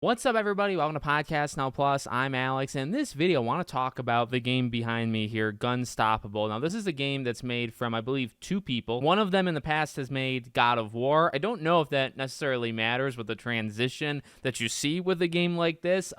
What's up, everybody? Welcome to Podcast Now Plus. I'm Alex, and in this video, I want to talk about the game behind me here, Gunstoppable. Now, this is a game that's made from, I believe, two people. One of them in the past has made God of War. I don't know if that necessarily matters with the transition that you see with a game like this.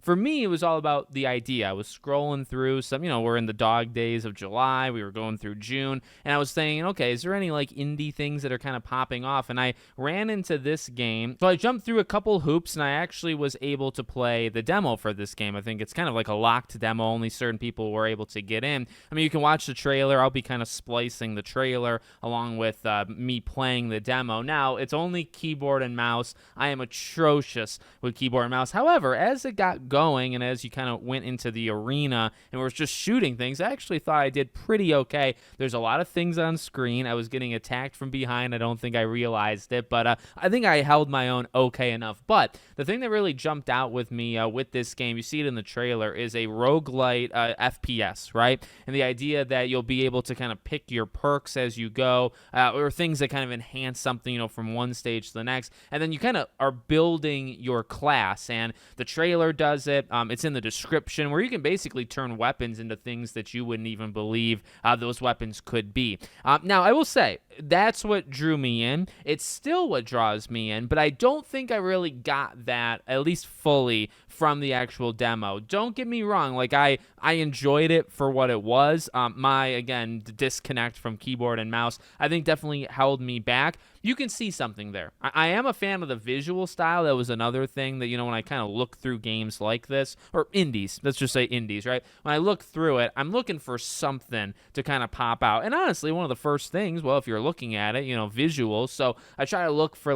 For me, it was all about the idea. I was scrolling through some, we're in the dog days of July. We were going through June, and I was thinking, okay, is there any like indie things that are kind of popping off? And I ran into this game. So I jumped through a couple hoops, and I actually was able to play the demo for this game. I think it's kind of like a locked demo. Only certain people were able to get in. I mean, you can watch the trailer. I'll be kind of splicing the trailer along with me playing the demo. Now, it's only keyboard and mouse. I am atrocious with keyboard and mouse. However, as it got going and as you kind of went into the arena and was just shooting things, I actually thought I did pretty okay. There's a lot of things on screen. I was getting attacked from behind. I don't think I realized it, but I think I held my own okay enough. But the thing that really jumped out with me with this game, you see it in the trailer, is a roguelite FPS, right? And the idea that you'll be able to kind of pick your perks as you go, or things that kind of enhance something, from one stage to the next. And then you kind of are building your class, and the trailer does it. It's in the description where you can basically turn weapons into things that you wouldn't even believe those weapons could be. Now, I will say, that's what drew me in. It's still what draws me in, but I don't think I really got that, at least fully, from the actual demo. Don't get me wrong, like I enjoyed it for what it was. Again, the disconnect from keyboard and mouse, I think definitely held me back. You can see something there. I am a fan of the visual style. That was another thing that, when I kind of look through games like this, or indies, let's just say indies, right? When I look through it, I'm looking for something to kind of pop out. And honestly, one of the first things, well, if you're looking at it, visuals. So I try to look for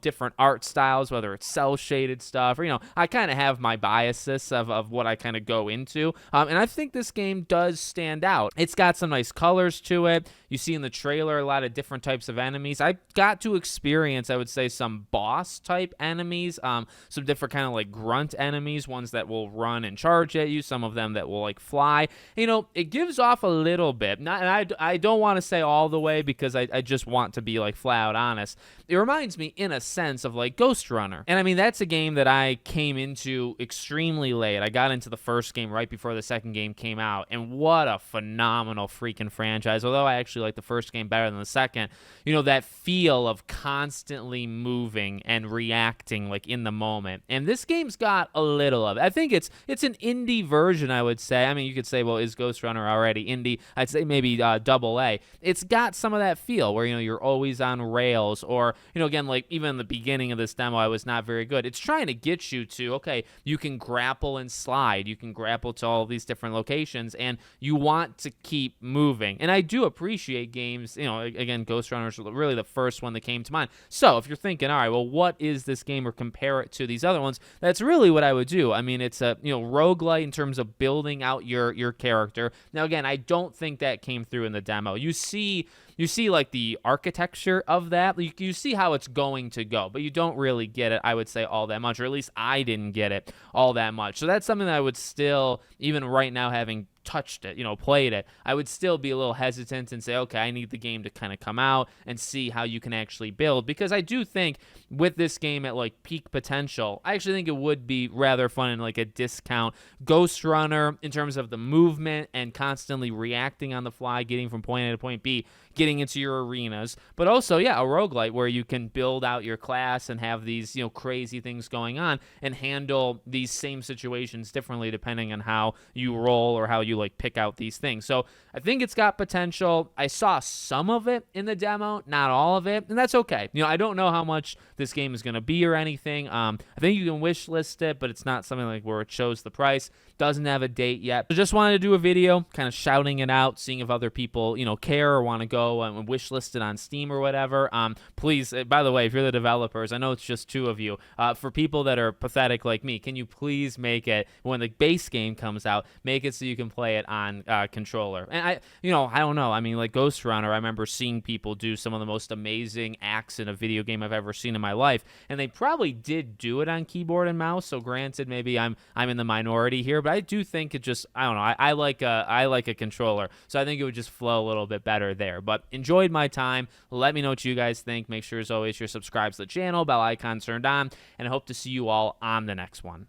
different art styles, whether it's cel-shaded stuff or, I kind of have my biases of what I kind of go into. And I think this game does stand out. It's got some nice colors to it. You see in the trailer a lot of different types of enemies. I got to experience, I would say, some boss type enemies, some different kind of like grunt enemies, ones that will run and charge at you, some of them that will like fly. It gives off a little bit. And I don't want to say all the way because I just want to be like flat out honest. It reminds me in a sense of like Ghost Runner. And I mean, that's a game that I came into extremely late. I got into the first game right before the second game came out, and what a phenomenal freaking franchise. Although I actually like the first game better than the second, that feel of constantly moving and reacting like in the moment. And this game's got a little of it. I think it's an indie version, I would say. I mean, you could say, well, is Ghost Runner already indie? I'd say maybe double A. It's got some of that feel where, you're always on rails, or, again, like even in the beginning of this demo, I was not very good. It's trying to get you to, okay, you can grapple and slide. You can grapple to all these different locations, and you want to keep moving. And I do appreciate games, again, Ghost Runner is really the first one that came to mind. So if you're thinking, all right, well, what is this game, or compare it to these other ones, that's really what I would do. I mean, it's a, roguelite in terms of building out your character. Now, again, I don't think that came through in the demo. You see like the architecture of that. You see how it's going to go, but you don't really get it, I would say, all that much, or at least I didn't get it all that much. So that's something that I would still, even right now, having touched it, played it, I would still be a little hesitant and say, okay, I need the game to kind of come out and see how you can actually build, because I do think with this game at like peak potential, I actually think it would be rather fun in like a discount Ghost Runner in terms of the movement and constantly reacting on the fly, getting from point A to point B, getting into your arenas, but also, a roguelite where you can build out your class and have these, crazy things going on and handle these same situations differently depending on how you roll or how you like pick out these things. So I think it's got potential. I saw some of it in the demo, not all of it, and that's okay. I don't know how much this game is going to be or anything. I think you can wish list it, but it's not something like where it shows the price. Doesn't have a date yet. So just wanted to do a video kind of shouting it out, seeing if other people, care or want to go and wish list it on Steam or whatever. Please, by the way, if you're the developers, I know it's just two of you. For people that are pathetic like me, can you please make it, when the base game comes out, make it so you can play it on controller? And I don't know. I mean, like Ghost Runner, I remember seeing people do some of the most amazing acts in a video game I've ever seen in my life, and they probably did do it on keyboard and mouse. So granted, maybe I'm in the minority here, but I do think it just, I don't know. I like a controller, so I think it would just flow a little bit better there. But But enjoyed my time. Let me know what you guys think. Make sure, as always, you're subscribed to the channel, bell icon turned on, and I hope to see you all on the next one.